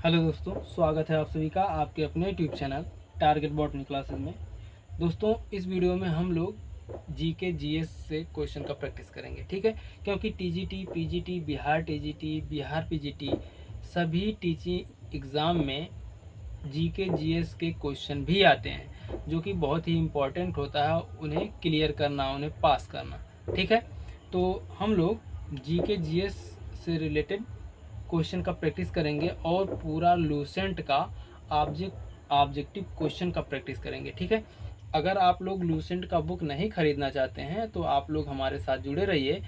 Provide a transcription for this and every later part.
Hello दोस्तों, स्वागत है आप सभी का आपके अपने YouTube channel target botany classes में। दोस्तों, इस वीडियो में हम लोग जीके जीएस से क्वेश्चन का प्रैक्टिस करेंगे, ठीक है। क्योंकि TGT, PGT, Bihar TGT, Bihar PGT सभी टीचिंग एग्ज़ाम में जीके जीएस के क्वेश्चन भी आते हैं, जो कि बहुत ही इम्पोर्टेंट होता है उन्हें क्लियर करना, उन्हें पास करना, ठीक है। तो हम लोग जीके जीएस से रिलेटेड क्वेश्चन का प्रैक्टिस करेंगे और पूरा लूसेंट का ऑब्जेक्टिव क्वेश्चन का प्रैक्टिस करेंगे, ठीक है। अगर आप लोग लूसेंट का बुक नहीं खरीदना चाहते हैं तो आप लोग हमारे साथ जुड़े रहिए,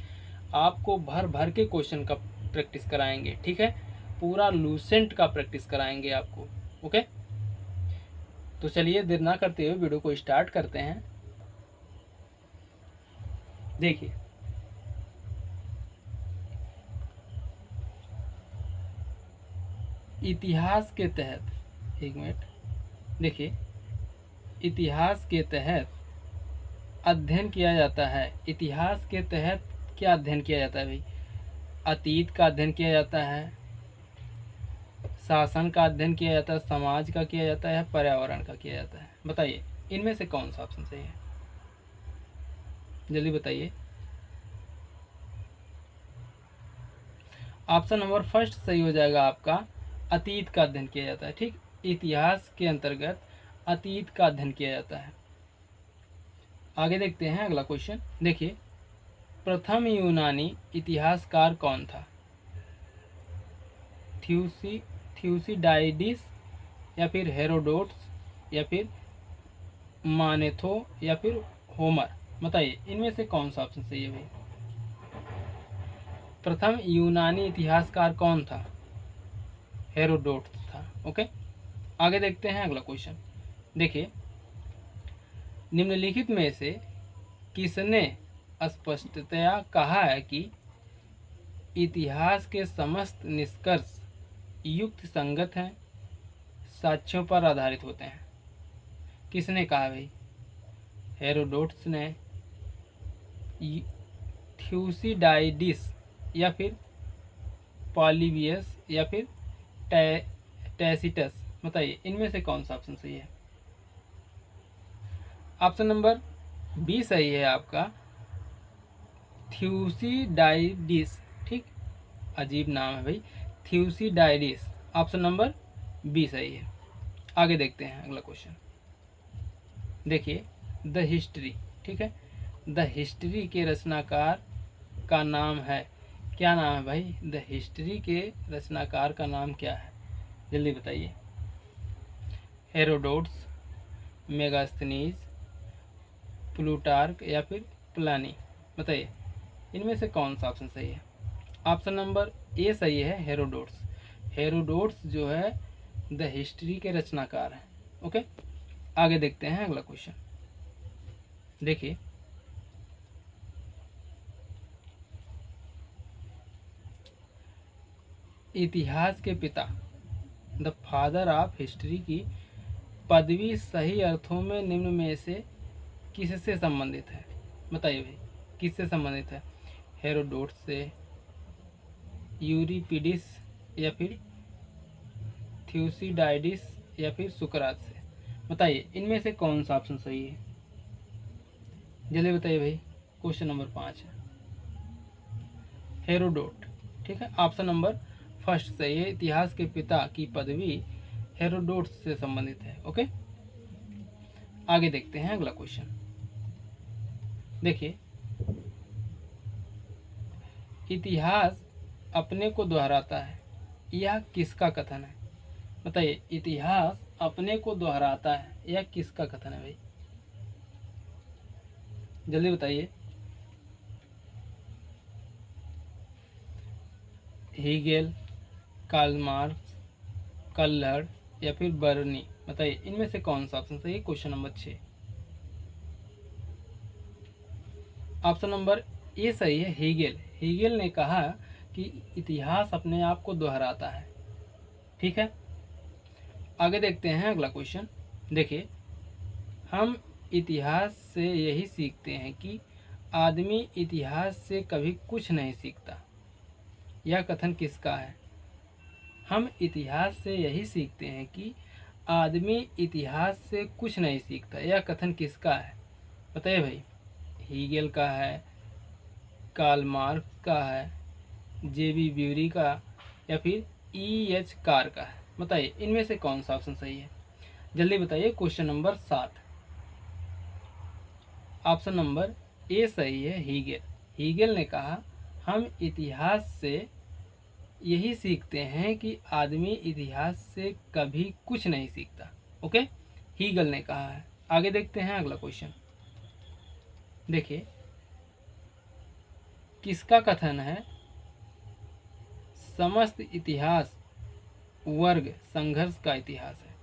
आपको भर भर के क्वेश्चन का प्रैक्टिस कराएंगे, ठीक है। पूरा लूसेंट का प्रैक्टिस कराएंगे आपको, ओके। तो चलिए देर ना करते हुए वीडियो को स्टार्ट करते हैं। देखिए, इतिहास के तहत, एक मिनट, देखिए, इतिहास के तहत अध्ययन किया जाता है। इतिहास के तहत क्या अध्ययन किया जाता है भाई? अतीत का अध्ययन किया जाता है, शासन का अध्ययन किया जाता है, समाज का किया जाता है, पर्यावरण का किया जाता है। बताइए इनमें से कौन सा ऑप्शन सही है? जल्दी बताइए। ऑप्शन नंबर फर्स्ट सही हो जाएगा आपका, अतीत का अध्ययन किया जाता है, ठीक। इतिहास के अंतर्गत अतीत का अध्ययन किया जाता है। आगे देखते हैं अगला क्वेश्चन। देखिए, प्रथम यूनानी इतिहासकार कौन था? थ्यूसिडाइडिस, या फिर हेरोडोट्स, या फिर मानेथो, या फिर होमर? बताइए इनमें से कौन सा ऑप्शन सही है भाई? प्रथम यूनानी इतिहासकार कौन था? हेरोडोट्स था, ओके। आगे देखते हैं अगला क्वेश्चन। देखिए, निम्नलिखित में से किसने स्पष्टतया कहा है कि इतिहास के समस्त निष्कर्ष युक्त संगत हैं, साक्ष्यों पर आधारित होते हैं? किसने कहा भाई? हेरोडोट्स ने, थ्यूसिडाइडिस, या फिर पॉलीबियस, या फिर टैसिटस? बताइए इनमें से कौन सा ऑप्शन सही है? ऑप्शन नंबर बी सही है आपका, थ्यूसिडाइडिस, ठीक। अजीब नाम है भाई, थ्यूसिडाइडिस। ऑप्शन नंबर बी सही है। आगे देखते हैं अगला क्वेश्चन। देखिए, द हिस्ट्री, ठीक है, द हिस्ट्री के रचनाकार का नाम है, क्या नाम है भाई? द हिस्ट्री के रचनाकार का नाम क्या है? जल्दी बताइए। हेरोडोट्स, मेगास्थनीज, प्लूटार्क, या फिर प्लानी? बताइए इनमें से कौन सा ऑप्शन सही है? ऑप्शन नंबर ए सही है, हेरोडोट्स। हेरोडोट्स जो है द हिस्ट्री के रचनाकार हैं, ओके। आगे देखते हैं अगला क्वेश्चन। देखिए, इतिहास के पिता, द फादर ऑफ हिस्ट्री की पदवी सही अर्थों में निम्न में से किससे संबंधित है? बताइए भाई किससे संबंधित है? हेरोडोट्स से, यूरिपिडिस, या फिर थ्यूसिडाइडिस, या फिर सुकरात से? बताइए इनमें से कौन सा ऑप्शन सही है? जल्दी बताइए भाई। क्वेश्चन नंबर 5 है हेरोडोट, ठीक है। ऑप्शन नंबर फर्स्ट सही है, इतिहास के पिता की पदवी हेरोडोट से संबंधित है, ओके। आगे देखते हैं अगला क्वेश्चन। देखिए, इतिहास अपने को दोहराता है, यह किसका कथन है? बताइए इतिहास अपने को दोहराता है, यह किसका कथन है भाई? जल्दी बताइए। हीगेल, कार्ल मार्क्स, कल्लर, या फिर बर्नी? बताइए इनमें से कौन सा ऑप्शन सही है? Question number 6। Option number A सही है, हीगेल। हीगेल ने कहा कि इतिहास अपने आप को दोहराता है, ठीक है। आगे देखते हैं अगला क्वेश्चन। देखिए, हम इतिहास से यही सीखते हैं कि आदमी इतिहास से कभी कुछ नहीं सीखता, यह कथन किसका है? हम इतिहास से यही सीखते हैं कि आदमी इतिहास से कुछ नहीं सीखता। यह कथन किसका है बताइए भाई? हीगेल का है, कार्ल मार्क्स का है, जेबी ब्यूरी का, या फिर एच कार का है? बताइए इनमें से कौन सा ऑप्शन सही है, जल्दी बताइए। Question number 7, option number A सही है, हीगेल। हीगेल ने कहा हम इतिहास से यही सीखते हैं कि आदमी इतिहास से कभी कुछ नहीं सीखता। ओके, हीगेल ने कहा है। आगे देखते हैं अगला क्वेश्चन। देखिए किसका कथन है समस्त इतिहास वर्ग संघर्ष का इतिहास है?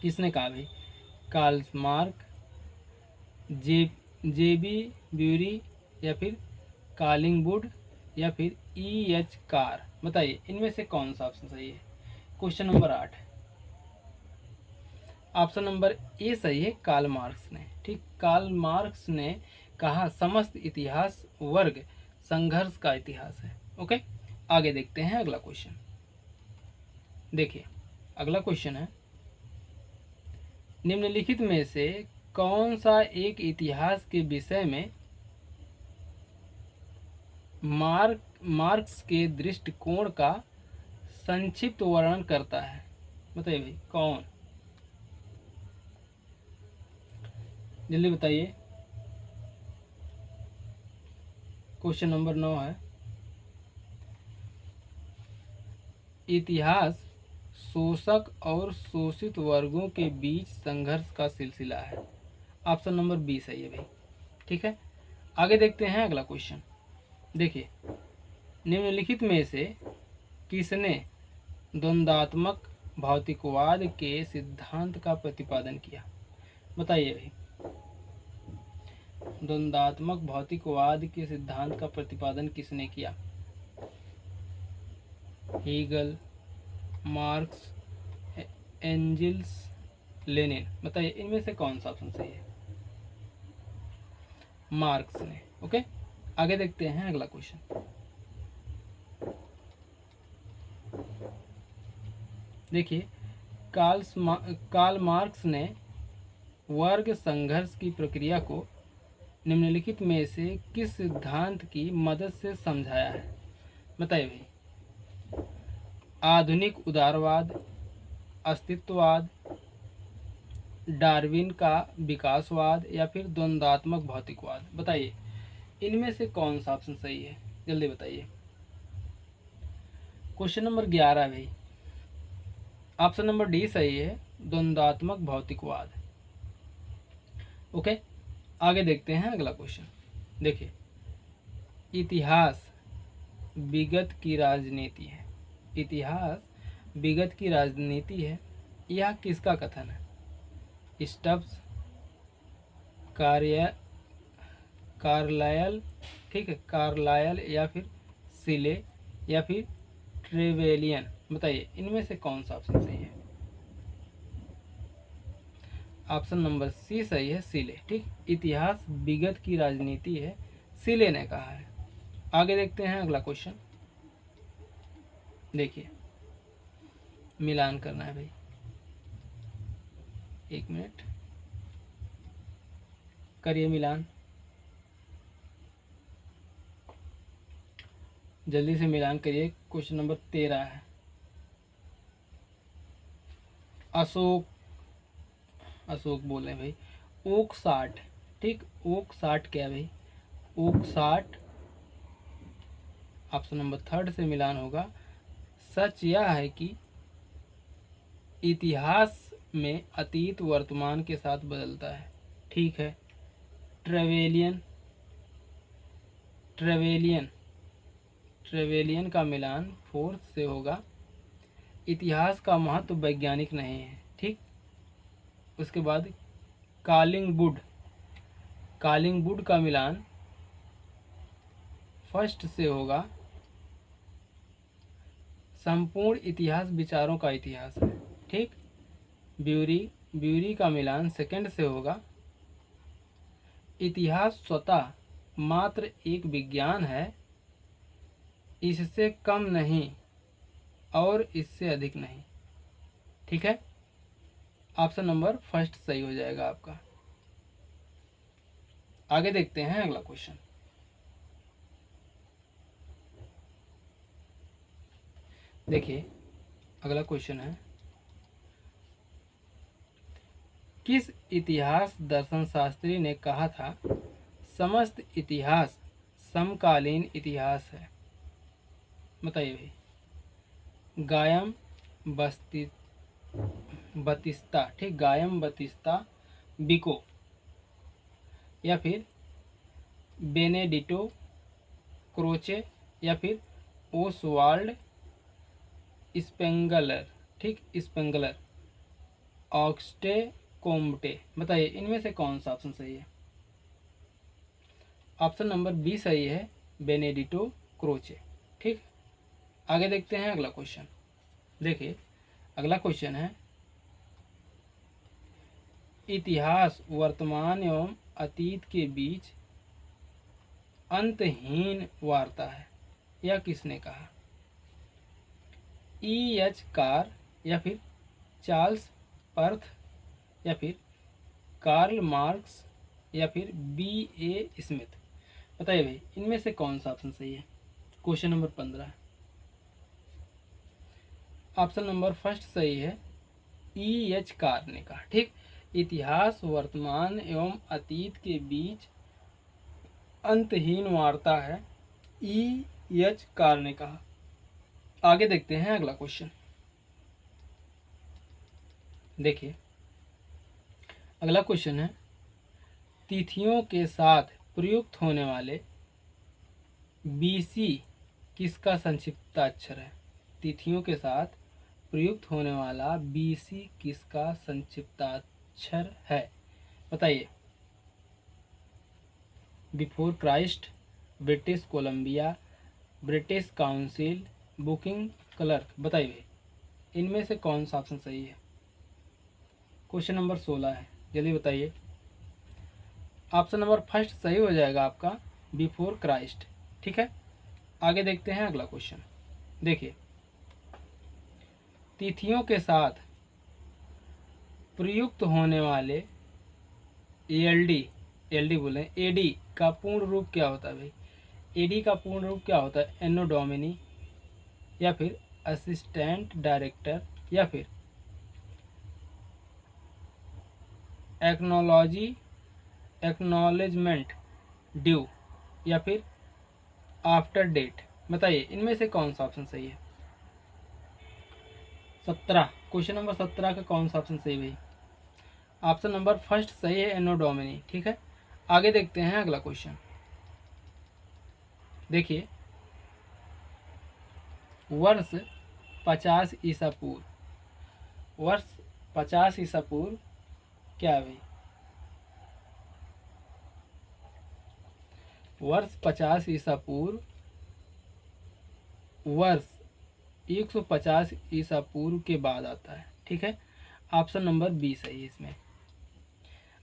किसने कहा भाई? कार्ल मार्क्स, जेबी ब्यूरी, या फिर कालिंगवुड, या फिर एच कार? बताइए इनमें से कौन सा ऑप्शन सही है। Question number 8, option number A सही है, कार्ल मार्क्स ने। ठीक, कार्ल मार्क्स ने कहा समस्त इतिहास वर्ग संघर्ष का इतिहास है। ओके, आगे देखते हैं अगला क्वेश्चन। देखिए अगला क्वेश्चन है निम्नलिखित में से कौन सा एक इतिहास के विषय में मार्क्स के दृष्टिकोण का संक्षिप्त वर्णन करता है? बताइए भाई कौन, जल्दी बताइए। क्वेश्चन नंबर 9 है, इतिहास शोषक और शोषित वर्गों के बीच संघर्ष का सिलसिला है। ऑप्शन नंबर बी सही है भाई। ठीक है, आगे देखते हैं अगला क्वेश्चन। देखिए निम्नलिखित में से किसने द्वंद्वात्मक भौतिकवाद के सिद्धांत का प्रतिपादन किया? बताइए भाई, द्वंद्वात्मक भौतिकवाद के सिद्धांत का प्रतिपादन किसने किया? Hegel, Marx, Engels, Lenin? बताइए इनमें से कौन सा ऑप्शन सही है? मार्क्स ने। ओके, आगे देखते हैं अगला क्वेश्चन। देखिए कार्ल मार्क्स ने वर्ग संघर्ष की प्रक्रिया को निम्नलिखित में से किस सिद्धांत की मदद से समझाया है? बताइए भाई, आधुनिक उदारवाद, अस्तित्ववाद, डार्विन का विकासवाद, या फिर द्वंद्वात्मक भौतिकवाद? बताइए इनमें से कौन सा ऑप्शन सही है, जल्दी बताइए। क्वेश्चन नंबर 11 भाई, ऑप्शन नंबर डी सही है, द्वंद्वात्मक भौतिकवाद। ओके, आगे देखते हैं अगला क्वेश्चन। देखिए इतिहास विगत की राजनीति है। इतिहास विगत की राजनीति है, यह किसका कथन है? स्टब्स, कार्लायल, ठीक है, कार्लायल, या फिर सिले, या फिर ट्रेवेलियन? बताइए इनमें से कौन सा ऑप्शन सही है? ऑप्शन नंबर सी सही है, सिले। ठीक, इतिहास विगत की राजनीति है, सिले ने कहा है। आगे देखते हैं अगला क्वेश्चन। देखिए मिलान करना है भाई, एक मिनट करिए मिलान, जल्दी से मिलान करिए। क्वेश्चन नंबर 13 है, अशोक बोल रहे हैं भाई, ओक 60। ठीक, ओक 60 क्या भाई? ओक 60 ऑप्शन नंबर 3 से मिलान होगा। सच यह है कि इतिहास में अतीत वर्तमान के साथ बदलता है। ठीक है, ट्रेवेलियन का मिलान 4 से होगा। इतिहास का महत्व वैज्ञानिक नहीं है। ठीक, उसके बाद कालिंगवुड का मिलान 1 से होगा। संपूर्ण इतिहास विचारों का इतिहास है। ठीक, ब्यूरी का मिलान 2 से होगा। इतिहास स्वतः मात्र एक विज्ञान है, इससे कम नहीं और इससे अधिक नहीं। ठीक है, ऑप्शन नंबर फर्स्ट सही हो जाएगा आपका। आगे देखते हैं अगला क्वेश्चन। देखिए अगला क्वेश्चन है, किस इतिहास दर्शन शास्त्री ने कहा था समस्त इतिहास समकालीन इतिहास है? बताइए भाई। गायम बस्ती बतिस्ता, ठीक, गायम बतिस्ता बिको, या फिर बेनेडिटो क्रोचे, या फिर ओसवाल्ड स्पेंगलर, ठीक, स्पेंगलर, ऑक्सटे कोम्बटे। बताइए इनमें से कौन सा ऑप्शन सही है? ऑप्शन नंबर बी सही है, बेनेडिटो क्रोचे। ठीक, आगे देखते हैं अगला क्वेश्चन। देखिए अगला क्वेश्चन है, इतिहास वर्तमान एवं अतीत के बीच अंतहीन वार्ता है, यह किसने कहा? E.H. कार, या फिर चार्ल्स पर्थ, या फिर कार्ल मार्क्स, या फिर B.A. स्मिथ। बताइए भाई इनमें से कौन सा ऑप्शन सही है? Question number 15। Option number first सही है, E.H. कार ने कहा। ठीक, इतिहास वर्तमान एवं अतीत के बीच अंतहीन वार्ता है, E.H. कार ने कहा। आगे देखते हैं अगला क्वेश्चन। देखिए अगला क्वेश्चन है, तिथियों के साथ प्रयुक्त होने वाले BC किसका संक्षिप्ताक्षर है? तिथियों के साथ प्रयुक्त होने वाला BC किसका संक्षिप्ताक्षर है? बताइए। Before Christ, British Columbia, British council, booking clerk. बताइए इनमें से कौन सा ऑप्शन सही है? क्वेश्चन नंबर 16 है, जल्दी बताइए। ऑप्शन नंबर फर्स्ट सही हो जाएगा आपका, बिफोर क्राइस्ट। ठीक है, आगे देखते हैं अगला क्वेश्चन। देखिए तिथियों के साथ प्रयुक्त होने वाले एलडी बोले, एडी का पूर्ण रूप क्या होता है भाई? एडी का पूर्ण रूप क्या होता है? एनो डोमिनी, या फिर असिस्टेंट डायरेक्टर, या फिर एक्नॉलेजमेंट ड्यू, या फिर आफ्टर डेट। बताइए इनमें से कौन सा ऑप्शन सही है? 17, क्वेश्चन नंबर 17 का कौन सा ऑप्शन सही भाई? ऑप्शन नंबर फर्स्ट सही है, एनो डोमिनी। ठीक है, आगे देखते हैं अगला क्वेश्चन। देखिए वर्ष 50 ईसा पूर्व, वर्ष 50 ईसा पूर्व क्या है भाई? वर्ष 50 ईसा पूर्व वर्ष 150 ईसा पूर्व के बाद आता है। ठीक है, ऑप्शन नंबर बी सही है इसमें।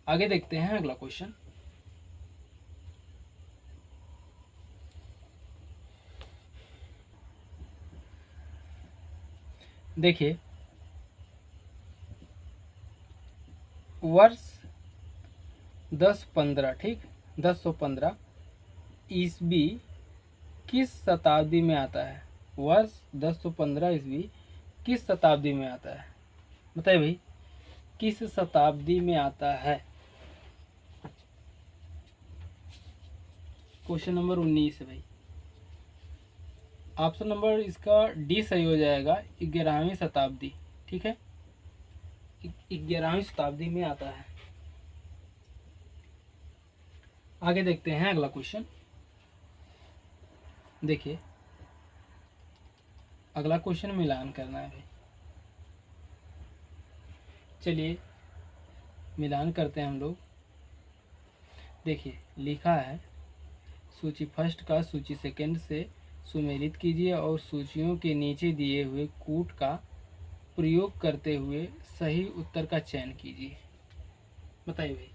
आगे देखते हैं अगला क्वेश्चन। देखिए वर्ष 1015, ठीक, 1015 ईस्वी किस शताब्दी में आता है? वर्ष 1015 ईस्वी किस शताब्दी में आता है? बताइए भाई किस शताब्दी में आता है? क्वेश्चन नंबर 19 है भाई। ऑप्शन नंबर इसका डी सही हो जाएगा, 11वीं शताब्दी। ठीक है, 11वीं शताब्दी में आता है। आगे देखते हैं अगला क्वेश्चन। देखिए अगला क्वेश्चन मिलान करना है भाई। चलिए मिलान करते हैं हम लोग। देखिए लिखा है, सूची फर्स्ट का सूची सेकंड से सुमेलित कीजिए और सूचियों के नीचे दिए हुए कूट का प्रयोग करते हुए सही उत्तर का चयन कीजिए। बताइए भाई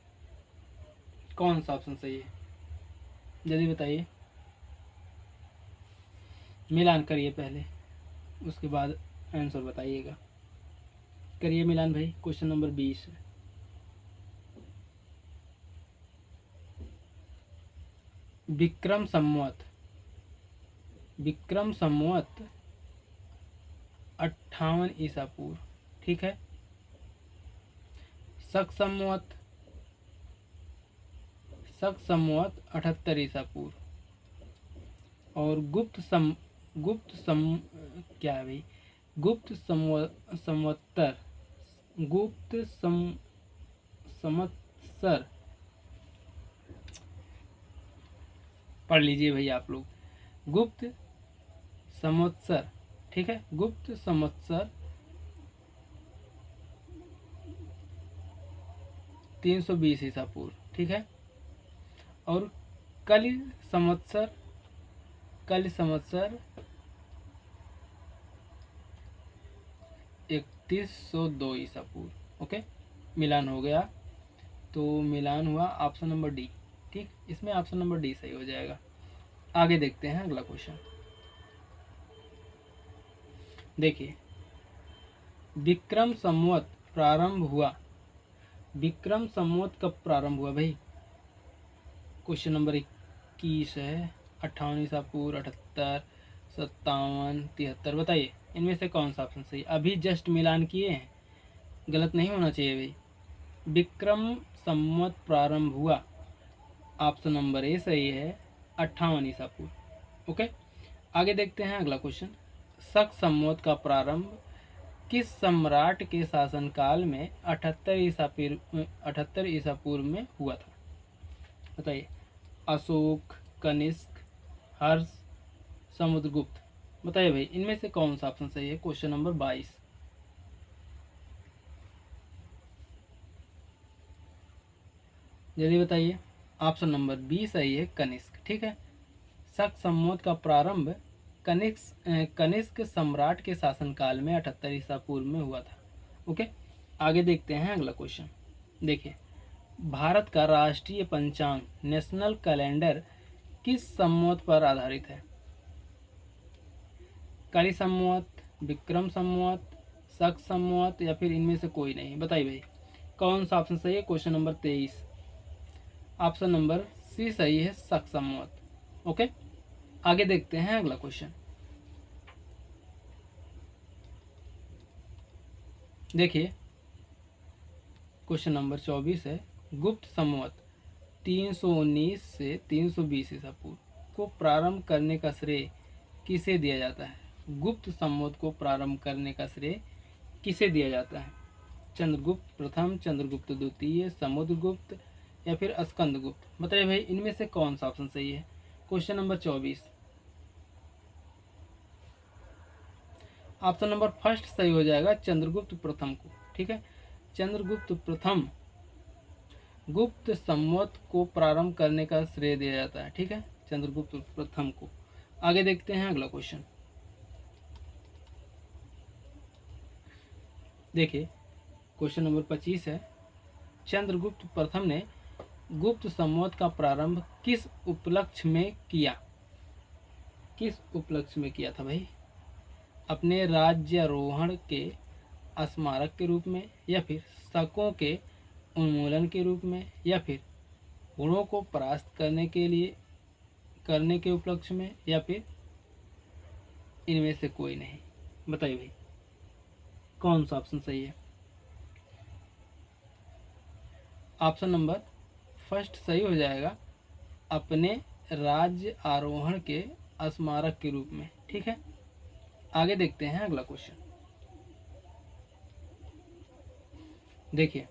कौन सा ऑप्शन सही है? जल्दी बताइए, मिलान करिए पहले। उसके बाद आंसर बताइएगा। करिए मिलान भाई। क्वेश्चन नंबर 20 है। विक्रम संवत 58 ईसा पूर्व, ठीक है। शक संवत 78 ईसा पूर्व। और क्या है भाई, संवत्सर पढ़ लीजिए भाई आप लोग। गुप्त संवत्सर, ठीक है। गुप्त संवत्सर 320 ईसा पूर्व, ठीक है। और कलि संवत्सर 3102 ईसा पूर्व। ओके, मिलान हो गया। तो मिलान हुआ ऑप्शन नंबर डी, ठीक। इसमें ऑप्शन नंबर डी सही हो जाएगा। आगे देखते हैं अगला क्वेश्चन। देखिए, विक्रम संवत प्रारंभ हुआ। विक्रम संवत कब प्रारंभ हुआ भाई? क्वेश्चन नंबर 21 है। 58 ईसा पूर्व, 78, 57, 73, बताइए इनमें से कौन सा ऑप्शन सही? अभी जस्ट मिलान किए हैं, गलत नहीं होना चाहिए भाई। विक्रम संवत प्रारंभ हुआ, ऑप्शन नंबर ए सही है, 58 ईसा पूर्व। ओके, आगे देखते हैं अगला क्वेश्चन। शक संवत का प्रारंभ किस सम्राट के शासनकाल में 78 ईसा पूर्व में हुआ था? बताइए। अशोक, कनिष्क, हर्ष, समुद्रगुप्त, बताइए भाई इनमें से कौन सा ऑप्शन सही है? Question number 22। जल्दी बताइए। ऑप्शन नंबर बी सही है, कनिष्क, ठीक है। शक संवत का प्रारंभ कनिष्क सम्राट के शासनकाल में 78 ईसा पूर्व में हुआ था। ओके, आगे देखते हैं अगला क्वेश्चन। देखिए, भारत का राष्ट्रीय पंचांग नेशनल कैलेंडर किस संवत पर आधारित है? कलि संवत, विक्रम संवत, शक संवत, या फिर इनमें से कोई नहीं? बताइए भाई कौन सा ऑप्शन सही है? Question number 23, option number C सही है, शक संवत। ओके, आगे देखते हैं अगला क्वेश्चन। देखिए, क्वेश्चन नंबर 24 है। गुप्त संवत 319 से 320 ईसा पूर्व को प्रारंभ करने का श्रेय किसे दिया जाता है? गुप्त संवत को प्रारंभ करने का श्रेय किसे दिया जाता है? चंद्रगुप्त प्रथम, चंद्रगुप्त द्वितीय, समुद्रगुप्त, या फिर स्कंदगुप्त? बताइए भाई इनमें से कौन सा ऑप्शन सही है? Question number 24, option number first सही हो जाएगा, चंद्रगुप्त प्रथम को, ठीक है। चंद्रगुप्त प्रथम गुप्त संवत को प्रारंभ करने का श्रेय दिया जाता है, ठीक है, चंद्रगुप्त प्रथम को। आगे देखते हैं अगला क्वेश्चन। देखिए, क्वेश्चन नंबर 25 है। चंद्रगुप्त प्रथम ने गुप्त संवत का प्रारंभ किस उपलक्ष्य में किया? किस उपलक्ष्य में किया था भाई? अपने राज्यारोहण के स्मारक के रूप में, या फिर शकों के उन्मूलन के रूप में, या फिर हुणों को परास्त करने के उपलक्ष्य में, या फिर इनमें से कोई नहीं? बताइए भाई कौन सा ऑप्शन सही है? ऑप्शन नंबर फर्स्ट सही हो जाएगा, अपने राज्य आरोहण के स्मारक के रूप में, ठीक है। आगे देखते हैं अगला क्वेश्चन। देखिए,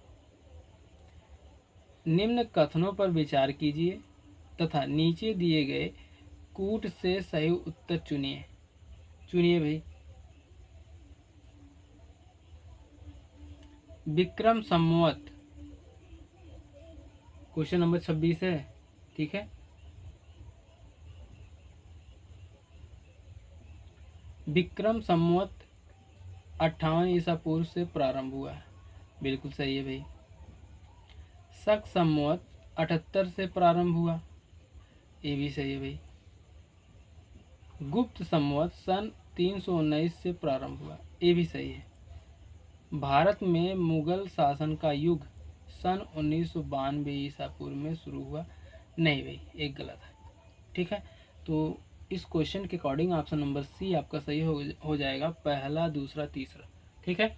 निम्न कथनों पर विचार कीजिए तथा नीचे दिए गए कूट से सही उत्तर चुनिए। चुनिए भाई। विक्रम संवत, क्वेश्चन नंबर 26 है, ठीक है। विक्रम संवत 58 ईसा पूर्व से प्रारंभ हुआ है, बिल्कुल सही है भाई। शक संवत 78 से प्रारंभ हुआ, ये भी सही है भाई। गुप्त संवत सन 319 से प्रारंभ हुआ, ये भी सही है। भारत में मुगल शासन का युग सन 1992 ईसा पूर्व में शुरू हुआ, नहीं भाई, एक गलत है। ठीक है, तो इस क्वेश्चन के अकॉर्डिंग ऑप्शन नंबर सी आपका सही हो जाएगा, पहला, दूसरा, तीसरा। ठीक है,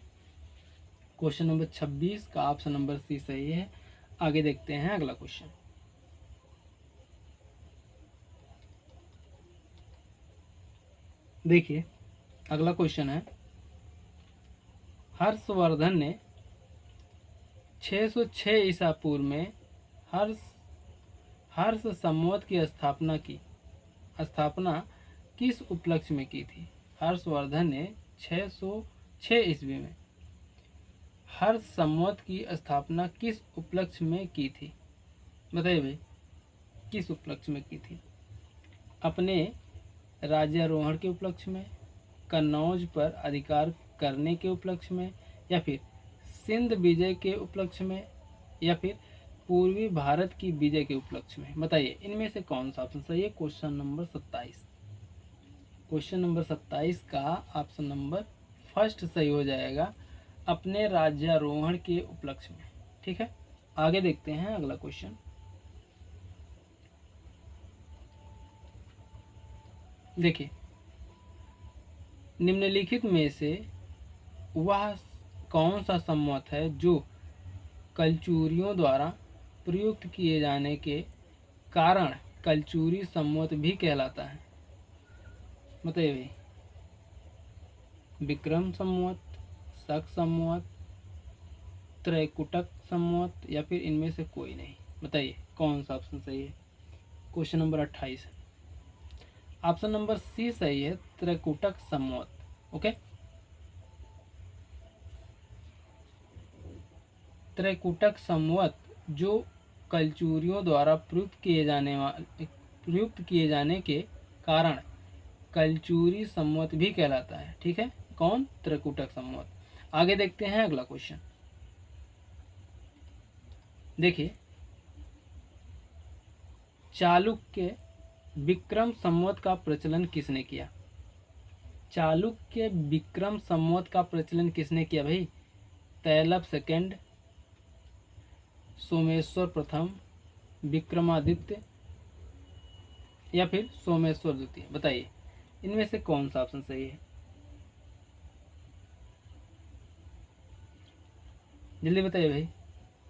क्वेश्चन नंबर 26 का ऑप्शन नंबर सी सही है। आगे देखते हैं अगला क्वेश्चन। देखिए अगला क्वेश्चन है, हर्षवर्धन ने 606 ईसा पूर्व में हर्ष संवत की स्थापना किस उपलक्ष्य में की थी? हर्षवर्धन ने 606 ईस्वी में हर्ष संवत की स्थापना किस उपलक्ष्य में की थी? बताइए भाई, किस उपलक्ष्य में की थी? अपने राज्यारोहण के उपलक्ष्य में, कन्नौज पर अधिकार करने के उपलक्ष्य में, या फिर सिंध विजय के उपलक्ष्य में, या फिर पूर्वी भारत की विजय के उपलक्ष्य में? बताइए इनमें से कौन सा ऑप्शन सही है? Question number 27। क्वेश्चन नंबर 27 का ऑप्शन नंबर फर्स्ट सही हो जाएगा, अपने राज्यारोहण के उपलक्ष्य में। ठीक है, आगे देखते हैं अगला क्वेश्चन। देखिए, निम्नलिखित में से वह कौन सा संवत है जो कलचुरियों द्वारा प्रयुक्त किए जाने के कारण कलचुरी संवत भी कहलाता है? बताइए भाई, विक्रम संवत, शक संवत, त्रैकुटक संवत, या फिर इनमें से कोई नहीं? बताइए कौन सा ऑप्शन सही है? Question number 28। Option number C सही है, त्रैकुटक संवत। ओके, त्रैकुटक संवत जो कलचुरियों द्वारा प्रयुक्त किए जाने के कारण कलचुरी संवत भी कहलाता है। ठीक है, कौन? त्रैकुटक संवत। आगे देखते हैं अगला क्वेश्चन। देखिए, चालुक्य विक्रम संवत का प्रचलन किसने किया? चालुक्य विक्रम संवत का प्रचलन किसने किया भाई? तैलब सेकंड, सोमेश्वर प्रथम, विक्रमादित्य, या फिर सोमेश्वर द्वितीय? बताइए इनमें से कौन सा ऑप्शन सही है? जल्दी बताइए भाई।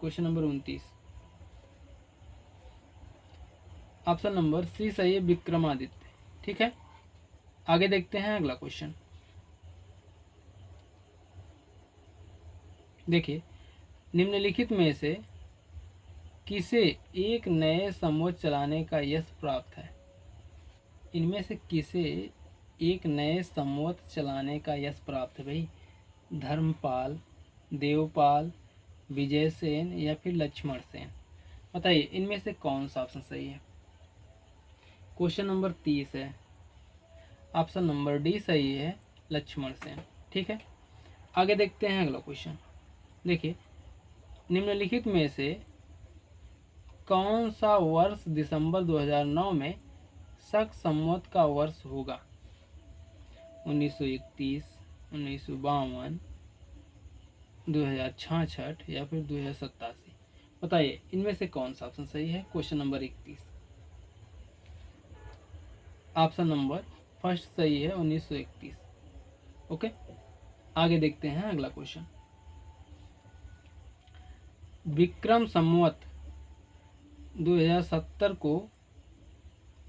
Question number 29, option number C सही है, विक्रमादित्य। ठीक है, आगे देखते हैं अगला क्वेश्चन। देखिए, निम्नलिखित में से किसे एक नए संवत चलाने का यश प्राप्त है? इनमें से किसे एक नए संवत चलाने का यश प्राप्त है भाई? धर्मपाल, देवपाल, विजयसेन, या फिर लक्ष्मण सेन? बताइए इनमें से कौन सा ऑप्शन सही है? क्वेश्चन नंबर 30 है, ऑप्शन नंबर डी सही है, लक्ष्मण सेन। ठीक है, आगे देखते हैं अगला क्वेश्चन। देखिए, निम्नलिखित में से कौन सा वर्ष दिसंबर 2009 में शक संवत का वर्ष होगा? 1931, 1952, 2066, या फिर 2087? बताइए इनमें से कौन सा ऑप्शन सही है? Question number 31, option number first सही है, 1931। ओके, आगे देखते हैं अगला क्वेश्चन। विक्रम संवत 2070 को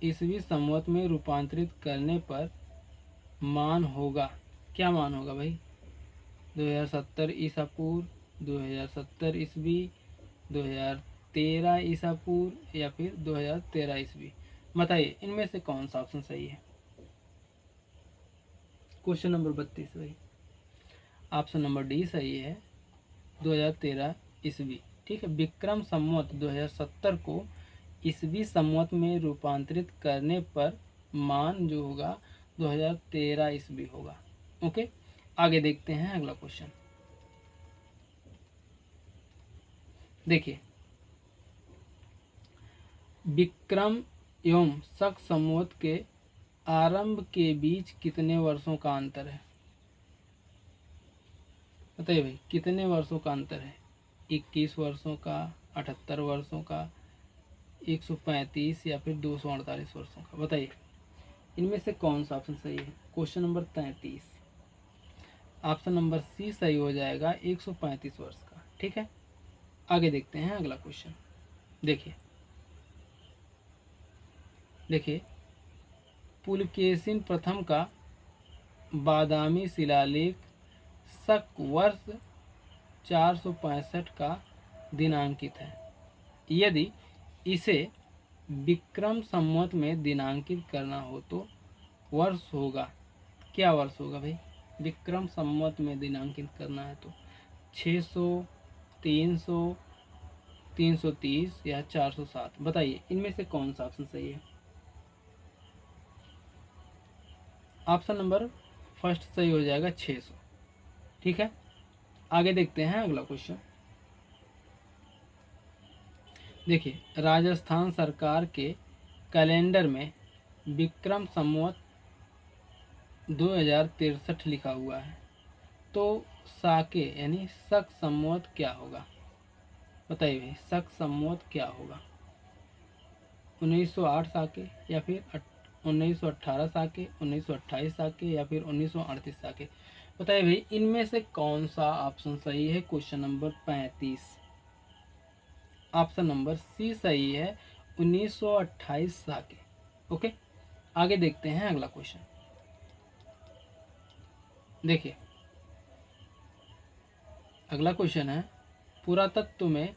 ईसवी संवत में रूपांतरित करने पर मान होगा, क्या मान होगा भाई? 2070 ईसा पूर्व, 2070 ईस्वी, 2013 ईसा पूर्व, या फिर 2013 ईस्वी? बताइए इनमें से कौन सा ऑप्शन सही है? क्वेश्चन नंबर 32 भाई, ऑप्शन नंबर डी सही है, 2013 ईस्वी। ठीक है, विक्रम संवत 2070 को ईस्वी संवत में रूपांतरित करने पर मान जो होगा 2013 ईस्वी होगा। ओके, आगे देखते हैं अगला क्वेश्चन। देखिए, विक्रम एवं शक संवत के आरंभ के बीच कितने वर्षों का अंतर है? बताइए भाई, कितने वर्षों का अंतर है? 21 वर्षों का, 78 वर्षों का, 135 या फिर 248 वर्षों का? बताइए इनमें से कौन सा ऑप्शन सही है? Question number 33, option number C सही हो जाएगा, 135 वर्ष का। ठीक है, आगे देखते हैं अगला क्वेश्चन। देखिए देखिए पुलकेशिन प्रथम का बादामी शिलालेख शक वर्ष 465 का दिनांकित है। यदि इसे विक्रम संवत में दिनांकित करना हो तो वर्ष होगा, क्या वर्ष होगा भाई? विक्रम संवत में दिनांकित करना है तो 600, 300, 330 या 407? बताइए इनमें से कौन सा ऑप्शन सही है? ऑप्शन नंबर फर्स्ट सही हो जाएगा, 600। ठीक है, आगे देखते हैं अगला क्वेश्चन। देखिए राजस्थान सरकार के कैलेंडर में विक्रम संवत 2063 लिखा हुआ है, तो साके यानी शक संवत क्या होगा? बताइए भाई, शक संवत क्या होगा? 1908 साके या फिर 1918 साके, 1928 साके या फिर 1938 साके? बताइए भाई इनमें से कौन सा ऑप्शन सही है? Question number 35, option number C सही है, 1928 साके। ओके, आगे देखते हैं अगला क्वेश्चन। देखिए अगला क्वेश्चन है, पुरातत्व में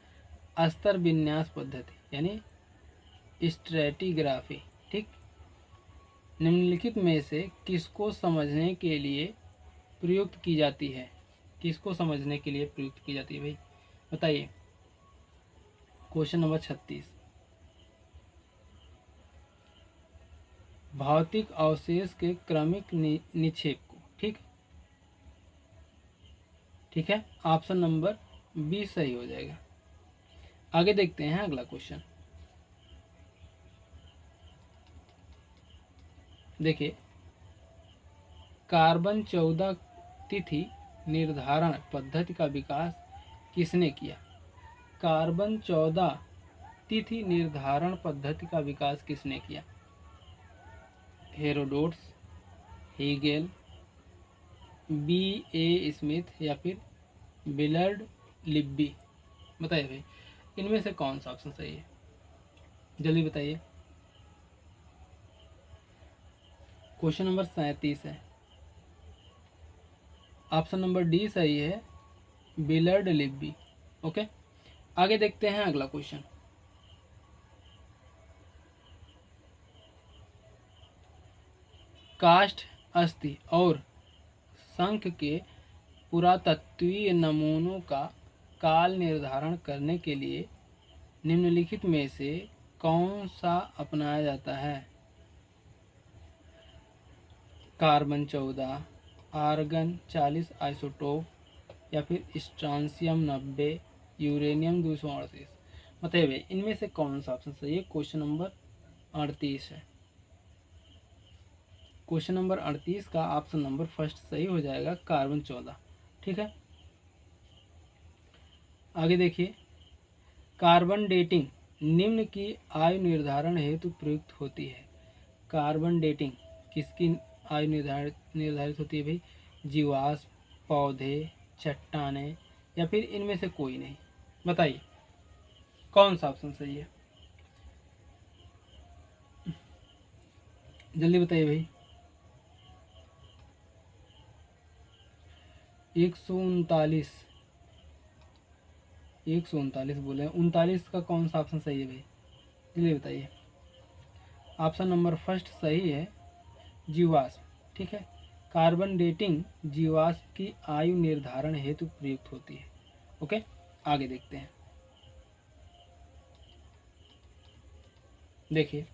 स्तर विन्यास पद्धति यानी स्ट्रेटिग्राफी, ठीक, निम्नलिखित में से किसको समझने के लिए प्रयुक्त की जाती है? किसको समझने के लिए प्रयुक्त की जाती है भाई? बताइए क्वेश्चन नंबर 36, भौतिक अवशेष के क्रमिक निक्षेप को। ठीक है, ऑप्शन नंबर बी सही हो जाएगा। आगे देखते हैं अगला क्वेश्चन। देखिए कार्बन 14 तिथि निर्धारण पद्धति का विकास किसने किया? कार्बन 14 तिथि निर्धारण पद्धति का विकास किसने किया? Herodotus, Hegel, B A Smith या फिर बिलर्ड लिब्बी? बताइए भाई इनमें से कौन सा ऑप्शन सही है? जल्दी बताइए। क्वेश्चन नंबर 37 है, ऑप्शन नंबर डी सही है, बिलर्ड लिब्बी। ओके, आगे देखते हैं अगला क्वेश्चन। काष्ठ, अस्थि और शंख के पुरातत्वीय नमूनों का काल निर्धारण करने के लिए निम्नलिखित में से कौन सा अपनाया जाता है? कार्बन 14, आर्गन 40 आइसोटोप या फिर स्ट्रांसियम 90, यूरेनियम 238? बताइए भाई इनमें से कौन सा ऑप्शन सही है? क्वेश्चन नंबर 38 है। क्वेश्चन नंबर 38 का ऑप्शन नंबर फर्स्ट सही हो जाएगा, कार्बन 14। ठीक है, आगे देखिए कार्बन डेटिंग निम्न की आयु निर्धारण हेतु प्रयुक्त होती है। कार्बन डेटिंग किसकी आयु निर्धारित होती है भाई? जीवाश्म, पौधे, चट्टाने या फिर इनमें से कोई नहीं? बताइए कौन सा ऑप्शन सही है? जल्दी बताइए भाई। 139 बोले, 39 का कौन सा ऑप्शन सही है भाई? जल्दी बताइए। ऑप्शन नंबर फर्स्ट सही है, जीवाश्म। ठीक है, कार्बन डेटिंग जीवाश्म की आयु निर्धारण हेतु प्रयुक्त होती है। ओके, आगे देखते हैं। देखिए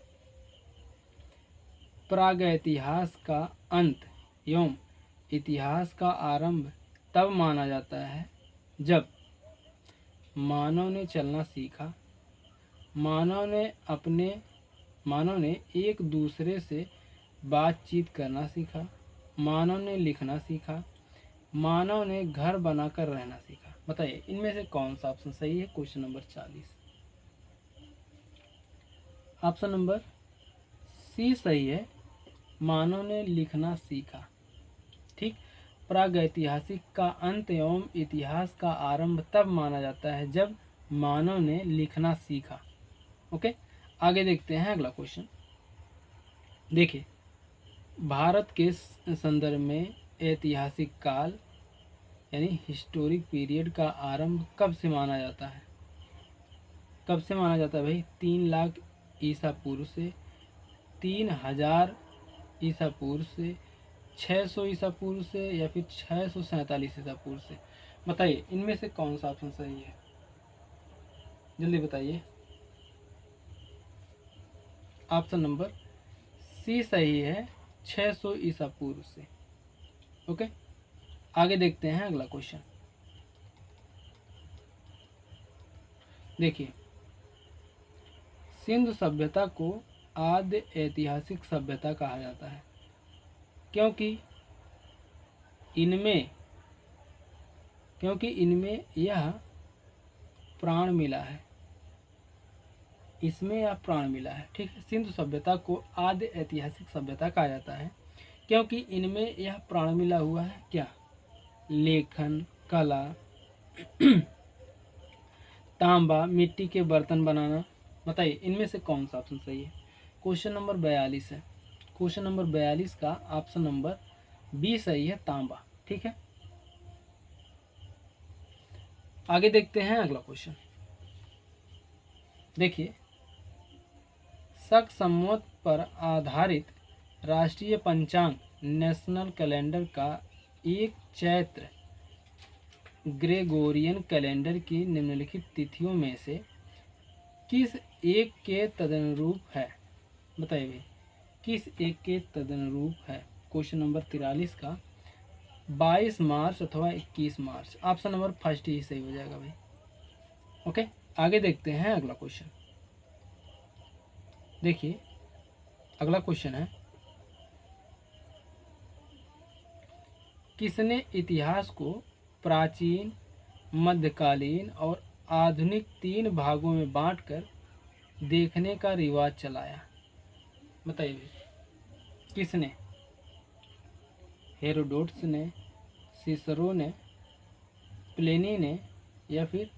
प्रागैतिहास का अंत एवं इतिहास का आरंभ तब माना जाता है जब मानव ने चलना सीखा, मानव ने एक दूसरे से बातचीत करना सीखा, मानव ने लिखना सीखा, मानव ने घर बनाकर रहना सीखा। बताइए इनमें से कौन सा ऑप्शन सही है। Question number 40 option number C सही है, मानव ने लिखना सीखा। ठीक। प्रागैतिहासिक का अंत एवं इतिहास का आरंभ तब माना जाता है जब मानव ने लिखना सीखा। ओके, आगे देखते हैं अगला क्वेश्चन। देखिए, भारत के संदर्भ में ऐतिहासिक काल यानी हिस्टोरिक पीरियड का आरंभ कब से माना जाता है। कब से माना जाता है भाई? 3 लाख ईसा पूर्व से, 3000 ईसा पूर्व से, 600 ईसा पूर्व से, या फिर 647 ईसा पूर्व से। बताइए इनमें से कौन सा ऑप्शन सही है, जल्दी बताइए। ऑप्शन नंबर सी सही है, 600 ईसा पूर्व से। ओके, आगे देखते हैं अगला क्वेश्चन। देखिए, सिंधु सभ्यता को आद्य ऐतिहासिक सभ्यता कहा जाता है क्योंकि इनमें यह प्राण मिला है, इसमें यह प्राण मिला है। ठीक है, सिंधु सभ्यता को आद्य ऐतिहासिक सभ्यता कहा जाता है क्योंकि इनमें यह प्राण मिला हुआ है। क्या? लेखन, कला, तांबा, मिट्टी के बर्तन बनाना। बताइए इनमें से कौन सा ऑप्शन सही है। क्वेश्चन नंबर 42 है। क्वेश्चन नंबर 42 का ऑप्शन नंबर बी सही है, तांबा। ठीक है, आगे देखते हैं अगला क्वेश्चन। देखिए, शक संवत पर आधारित राष्ट्रीय पंचांग नेशनल कैलेंडर का एक चैत्र ग्रेगोरियन कैलेंडर की निम्नलिखित तिथियों में से किस एक के तदनुरूप है। बताइए भाई, किस एक के तदनुरूप है। क्वेश्चन नंबर 43 का 22 मार्च अथवा 21 मार्च। ऑप्शन नंबर फर्स्ट ही सही हो जाएगा भाई। ओके, आगे देखते हैं अगला क्वेश्चन। देखिए, अगला क्वेश्चन है, किसने इतिहास को प्राचीन, मध्यकालीन और आधुनिक 3 भागों में बांटकर देखने का रिवाज चलाया। बताइए किसने? हेरोडोटस ने, सिसरो ने, प्लेनी ने, या फिर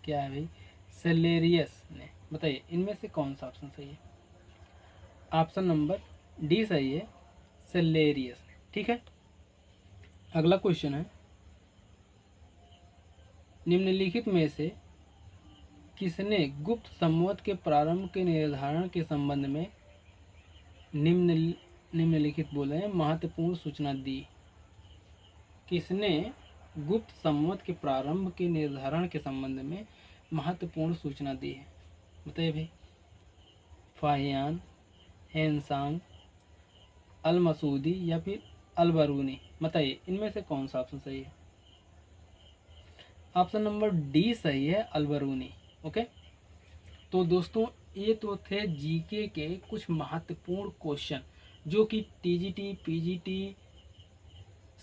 क्या है भाई, सेलेरियस ने। बताइए इनमें से कौन सा ऑप्शन सही है। ऑप्शन नंबर डी सही है, सेलेरियस। ठीक है, अगला क्वेश्चन है, निम्नलिखित में से किसने गुप्त संवत के प्रारंभ के निर्धारण के संबंध में निम्नलिखित बोले हैं महत्वपूर्ण सूचना दी। किसने गुप्त संवत के प्रारंभ के निर्धारण के संबंध में महत्वपूर्ण सूचना दी है। बताइए भाई, फाहियान, हेनसांग, अल मसूदी या फिर अलबरूनी। बताइए इनमें से कौन सा ऑप्शन सही है। ऑप्शन नंबर डी सही है, अलबरूनी। ओके, तो दोस्तों ये तो थे जीके के कुछ महत्वपूर्ण क्वेश्चन जो कि टीजीटी, पीजीटी,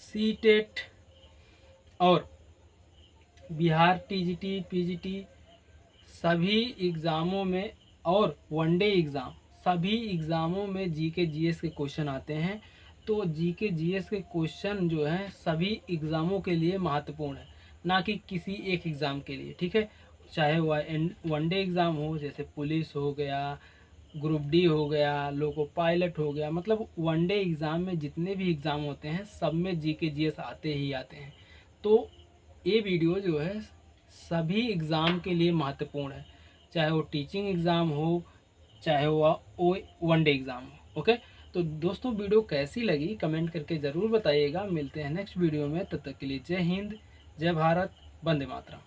सीटेट और बिहार टीजीटी, पीजीटी सभी एग्ज़ामों में और वनडे एग्ज़ाम सभी एग्ज़ामों में जीके जीएस के क्वेश्चन आते हैं। तो जीके जीएस के क्वेश्चन जो हैं सभी एग्ज़ामों के लिए महत्वपूर्ण है, ना कि किसी एक एग्ज़ाम के लिए। ठीक है, चाहे वह वनडे एग्ज़ाम हो, जैसे पुलिस हो गया, ग्रुप डी हो गया, लोको पायलट हो गया, मतलब वनडे एग्ज़ाम में जितने भी एग्ज़ाम होते हैं सब में जीके जीएस आते ही आते हैं। तो ये वीडियो जो है सभी एग्ज़ाम के लिए महत्वपूर्ण है, चाहे वो टीचिंग एग्ज़ाम हो, चाहे वो वनडे एग्ज़ाम हो। ओके, तो दोस्तों वीडियो कैसी लगी कमेंट करके ज़रूर बताइएगा। मिलते हैं नेक्स्ट वीडियो में, तब तक के लिए जय हिंद, जय भारत, वंदे मातरम।